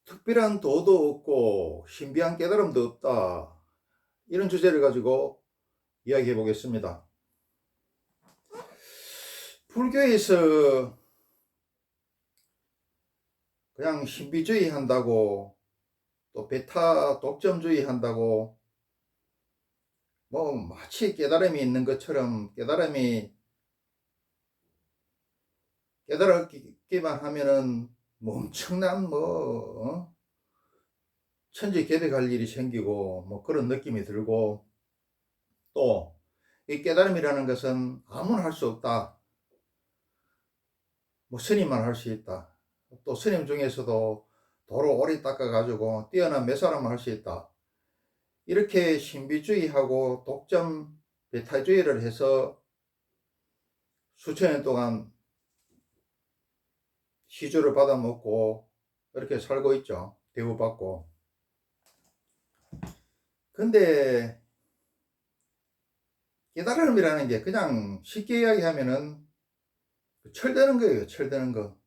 특별한 도도 없고 신비한 깨달음도 없다. 이런 주제를 가지고 이야기해 보겠습니다. 불교에서 그냥 신비주의 한다고, 또 베타 독점주의 한다고, 뭐 마치 깨달음이 있는 것처럼 깨달았기만 하면은 뭐 엄청난 천지개벽할 일이 생기고 뭐 그런 느낌이 들고, 또 이 깨달음이라는 것은 아무나 할 수 없다. 뭐 스님만 할 수 있다. 또 스님 중에서도 도로 오래 닦아가지고 뛰어난 몇 사람만 할 수 있다. 이렇게 신비주의하고 독점 배타주의를 해서 수천 년 동안 시주를 받아먹고 이렇게 살고 있죠. 대우받고. 근데 깨달음이라는 게 그냥 쉽게 이야기하면은 철드는 거예요. 철드는 거.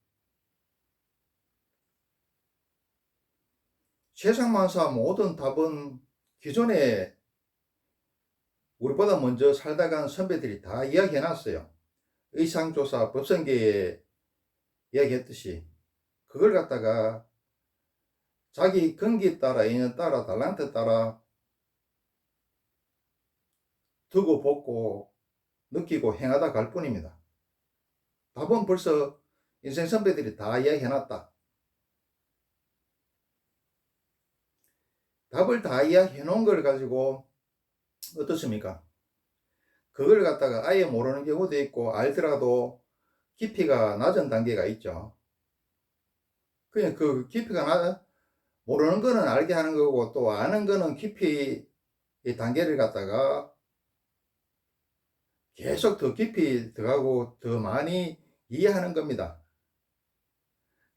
세상만사 모든 답은 기존에 우리보다 먼저 살다 간 선배들이 다 이야기해 놨어요. 의상조사 법성계에 이야기했듯이 그걸 갖다가 자기 근기 따라, 인연 따라, 달란트 따라 두고 벗고 느끼고 행하다 갈 뿐입니다. 답은 벌써 인생 선배들이 다 이야기해 놨다. 답을 다 이야기해 놓은 걸 가지고 어떻습니까? 그걸 갖다가 아예 모르는 경우도 있고, 알더라도 깊이가 낮은 단계가 있죠. 그냥 그 깊이가 모르는 거는 알게 하는 거고, 또 아는 거는 깊이 이 단계를 갖다가 계속 더 깊이 들어가고 더 많이 이해하는 겁니다.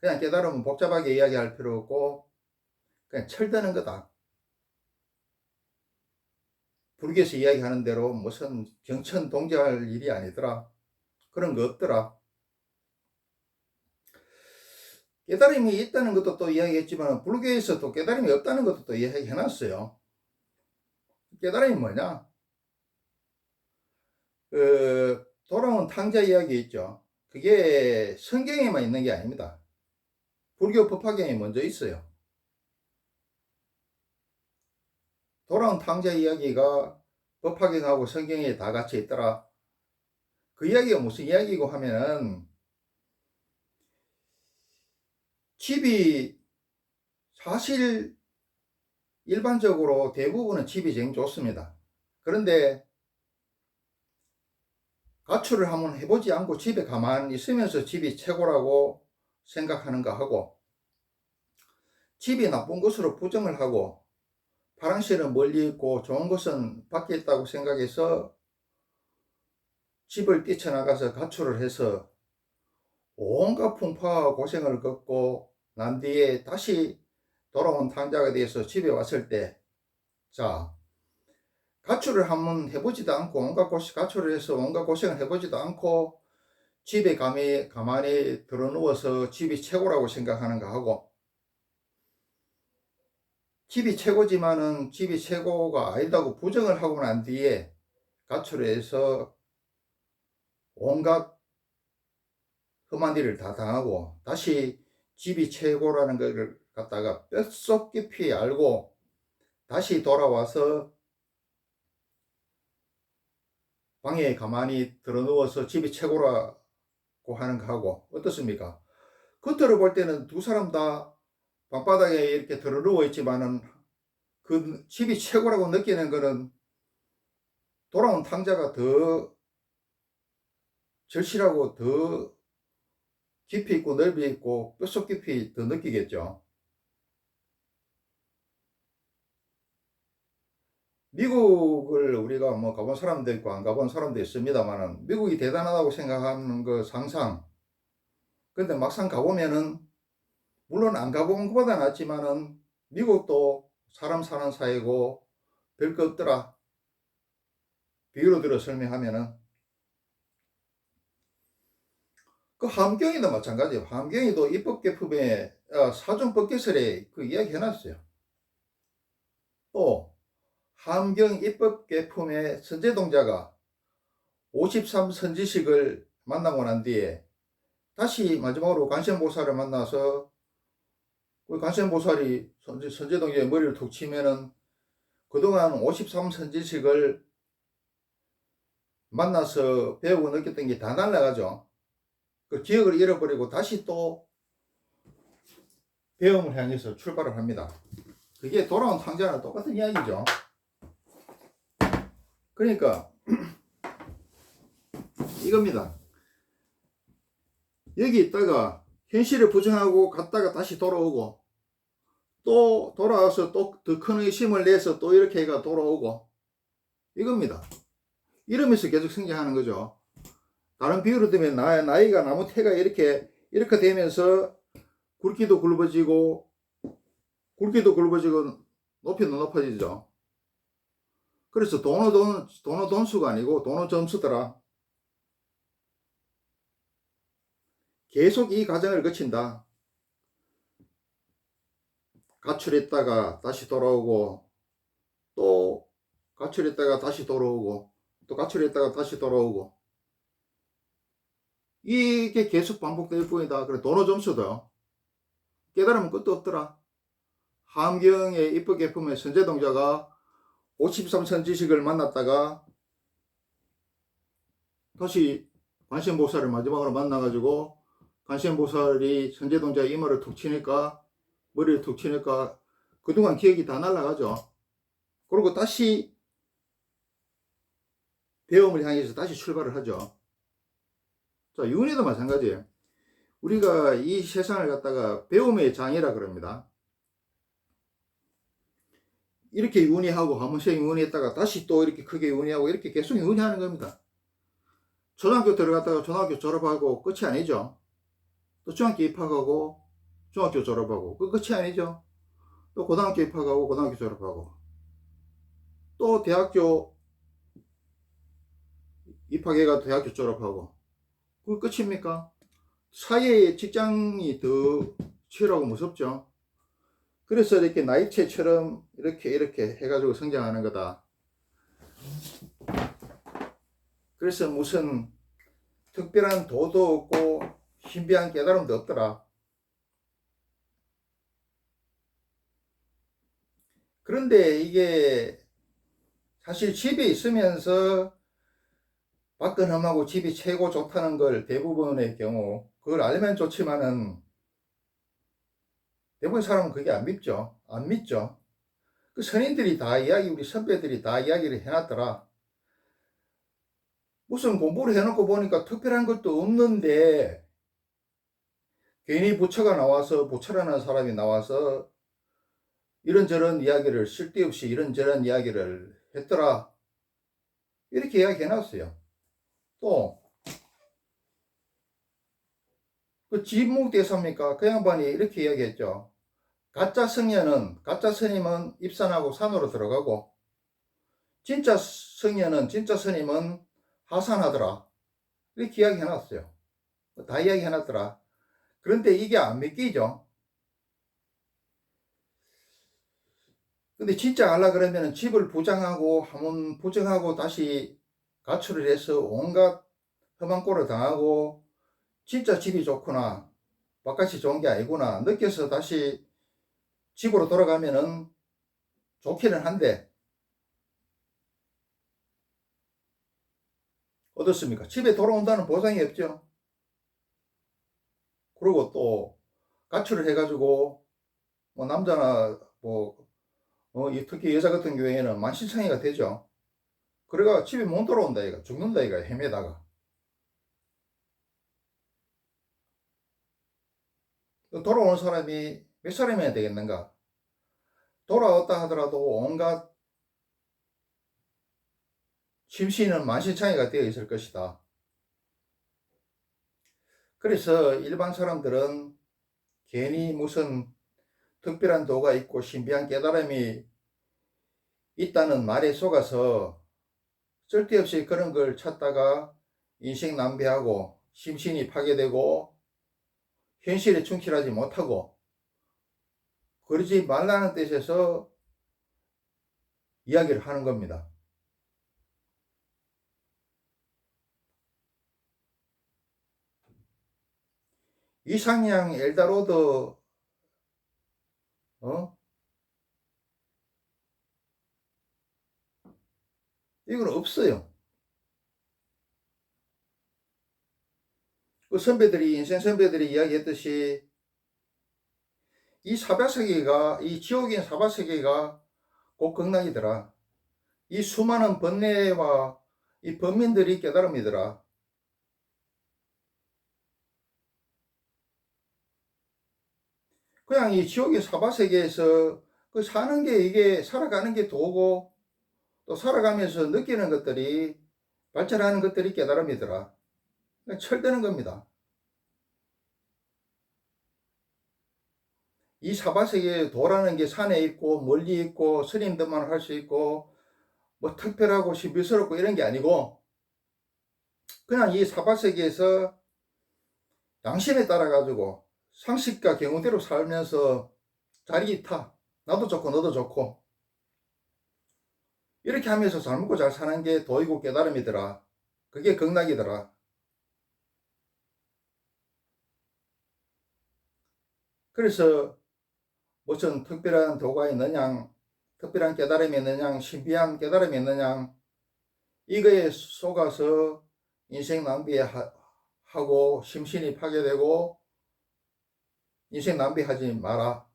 그냥 깨달으면 복잡하게 이야기할 필요 없고 그냥 철드는 거다. 불교에서 이야기하는 대로 무슨 경천동지할 일이 아니더라. 그런 거 없더라. 깨달음이 있다는 것도 또 이야기했지만 불교에서 또 깨달음이 없다는 것도 또 이야기해놨어요. 깨달음이 뭐냐? 돌아온 탕자 이야기 있죠. 그게 성경에만 있는 게 아닙니다. 불교 법화경에 먼저 있어요. 돌아온 탕자 이야기가 법화경하고 성경에 다 같이 있더라. 그 이야기가 무슨 이야기고 하면은, 집이 사실 일반적으로 대부분은 집이 제일 좋습니다. 그런데 가출을 한번 해보지 않고 집에 가만히 있으면서 집이 최고라고 생각하는가 하고, 집이 나쁜 것으로 부정을 하고 화장실은 멀리 있고 좋은 것은 밖에 있다고 생각해서 집을 뛰쳐나가서 가출을 해서 온갖 풍파와 고생을 겪고 난 뒤에 다시 돌아온 탕자가 돼서 집에 왔을 때, 자, 가출을 한번 해보지도 않고 가출을 해서 온갖 고생을 해보지도 않고 집에 가만히 들어누워서 집이 최고라고 생각하는가 하고, 집이 최고지만은 집이 최고가 아니다고 부정을 하고 난 뒤에 가출을 해서 온갖 험한 일을 다 당하고 다시 집이 최고라는 걸 갖다가 뼛속 깊이 알고 다시 돌아와서 방에 가만히 들어누워서 집이 최고라고 하는 거 하고 어떻습니까? 겉으로 볼 때는 두 사람 다 방바닥에 이렇게 들어누워 있지만은 그 집이 최고라고 느끼는 거는 돌아온 탕자가 더 절실하고 더 깊이 있고 넓이 있고 뼛속 깊이 더 느끼겠죠. 미국을 우리가 뭐 가본 사람도 있고 안 가본 사람도 있습니다만은 미국이 대단하다고 생각하는 거 상상. 근데 막상 가보면은 물론 안 가본 것보다 낫지만은 미국도 사람 사는 사이고 별거 없더라. 비유로 들어 설명하면은 그 함경이도 마찬가지예요. 함경이도 입법개품에 사전법개설에 그 이야기 해놨어요. 또 함경 입법개품의 선제동자가 53 선지식을 만나고 난 뒤에 다시 마지막으로 관세음보살을 만나서 그 관세음보살이 선제동자의 머리를 툭 치면은 그동안 53 선지식을 만나서 배우고 느꼈던 게 다 날라가죠. 그 기억을 잃어버리고 다시 또 배움을 향해서 출발을 합니다. 그게 돌아온 탕자랑 똑같은 이야기죠. 그러니까 이겁니다. 여기 있다가 현실을 부정하고 갔다가 다시 돌아오고 또 돌아와서 또 더 큰 의심을 내서 또 이렇게 해가 돌아오고 이겁니다. 이러면서 계속 성장하는 거죠. 다른 비유로 들면 나이가 나무 태가 이렇게 되면서 굵기도 굵어지고 높이도 높아지죠. 그래서 돈은 돈수가 아니고 돈은 점수더라. 계속 이 과정을 거친다. 가출했다가 다시 돌아오고 또 가출했다가 다시 돌아오고 또 가출했다가 다시 돌아오고 이게 계속 반복될 뿐이다. 그래 도노 점수도 깨달으면 끝도 없더라. 함경의 입법개품의 선제동자가 53선지식을 만났다가 다시 관세음보살을 마지막으로 만나가지고 관세음보살이 선제동자의 이마를 툭 치니까 머리를 툭 치니까 그동안 기억이 다 날아가죠. 그리고 다시 배움을 향해서 다시 출발을 하죠. 자, 윤회도 마찬가지예요. 우리가 이 세상을 갖다가 배움의 장이라 그럽니다. 이렇게 윤회하고 한번씩 윤회했다가 다시 또 이렇게 크게 윤회하고 이렇게 계속 윤회하는 겁니다. 초등학교 들어갔다가 초등학교 졸업하고 끝이 아니죠. 또 중학교 입학하고 중학교 졸업하고 그 끝이 아니죠. 또 고등학교 입학하고 고등학교 졸업하고 또 대학교 입학해가 대학교 졸업하고 그 끝입니까? 사회의 직장이 더 치열하고 무섭죠. 그래서 이렇게 나이체처럼 이렇게 해가지고 성장하는 거다. 그래서 무슨 특별한 도도 없고 신비한 깨달음도 없더라. 그런데 이게 사실 집에 있으면서 박근험하고 집이 최고 좋다는 걸 대부분의 경우 그걸 알면 좋지만은 대부분 사람은 그게 안 믿죠. 안 믿죠. 그 선인들이 다 우리 선배들이 다 이야기를 해놨더라. 무슨 공부를 해놓고 보니까 특별한 것도 없는데 괜히 부처라는 사람이 나와서 이런저런 이야기를 쓸데없이 이런저런 이야기를 했더라. 이렇게 이야기 해놨어요. 또 그 지목대사입니까? 그 양반이 이렇게 이야기했죠. 가짜 스님은 입산하고 산으로 들어가고 진짜 스님은 하산하더라. 이렇게 이야기 해놨어요. 다 이야기 해놨더라. 그런데 이게 안 믿기죠. 근데 진짜 하려 그러면 집을 한번 부정하고 다시 가출을 해서 온갖 험한 꼴을 당하고 진짜 집이 좋구나, 바깥이 좋은 게 아니구나 느껴서 다시 집으로 돌아가면은 좋기는 한데 어떻습니까? 집에 돌아온다는 보장이 없죠. 그리고 또 가출을 해가지고 뭐 남자나 특히 여자 같은 경우에는 만신창이가 되죠. 그래가 집에 못 돌아온다 이가, 죽는다 이가, 헤매다가. 돌아오는 사람이 몇 사람이나 되겠는가? 돌아왔다 하더라도 온갖 심신은 만신창이가 되어 있을 것이다. 그래서 일반 사람들은 괜히 무슨 특별한 도가 있고 신비한 깨달음이 있다는 말에 속아서 쓸데없이 그런 걸 찾다가 인생 낭비하고 심신이 파괴되고 현실에 충실하지 못하고 그러지 말라는 뜻에서 이야기를 하는 겁니다. 이상향 엘다로드 이건 없어요. 그 선배들이 인생 선배들이 이야기했듯이 이 사바세계가 이 지옥인 사바세계가 곧 극락이더라. 이 수많은 번뇌와 이 범민들이 깨달음이더라. 그냥 이 지옥의 사바세계에서 그 사는 게 이게 살아가는 게 도고 또 살아가면서 느끼는 것들이 발전하는 것들이 깨달음이더라. 철드는 겁니다. 이 사바세계에 도라는 게 산에 있고 멀리 있고 스님들만 할 수 있고 뭐 특별하고 신비스럽고 이런 게 아니고 그냥 이 사바세계에서 양심에 따라 가지고 상식과 경우대로 살면서 자리 타 나도 좋고 너도 좋고 이렇게 하면서 잘 먹고 잘 사는 게 도이고 깨달음이더라. 그게 극락이더라. 그래서 무슨 특별한 도가 있느냐, 특별한 깨달음이 있느냐, 신비한 깨달음이 있느냐, 이거에 속아서 인생 낭비하고 심신이 파괴되고 인생 낭비하지 마라.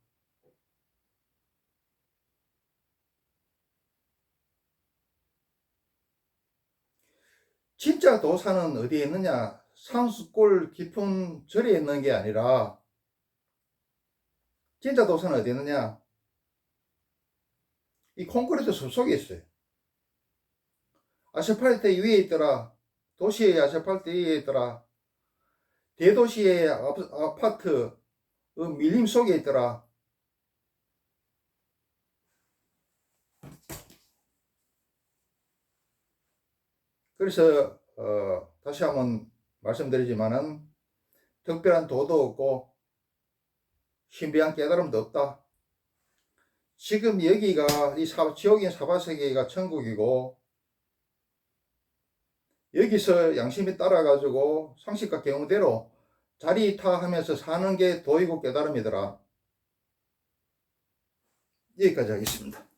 진짜 도사는 어디에 있느냐? 산수골 깊은 절에 있는 게 아니라 진짜 도사는 어디 있느냐? 이 콘크리트 숲 속에 있어요. 아스팔트 위에 있더라. 도시의 아스팔트 위에 있더라. 대도시의 아파트 밀림 속에 있더라. 그래서 다시 한번 말씀드리지만은 특별한 도도 없고 신비한 깨달음도 없다. 지금 여기가 이 지옥인 사바세계가 천국이고 여기서 양심이 따라가지고 상식과 경우대로 자리타하면서 사는 게 도이고 깨달음이더라. 여기까지 하겠습니다.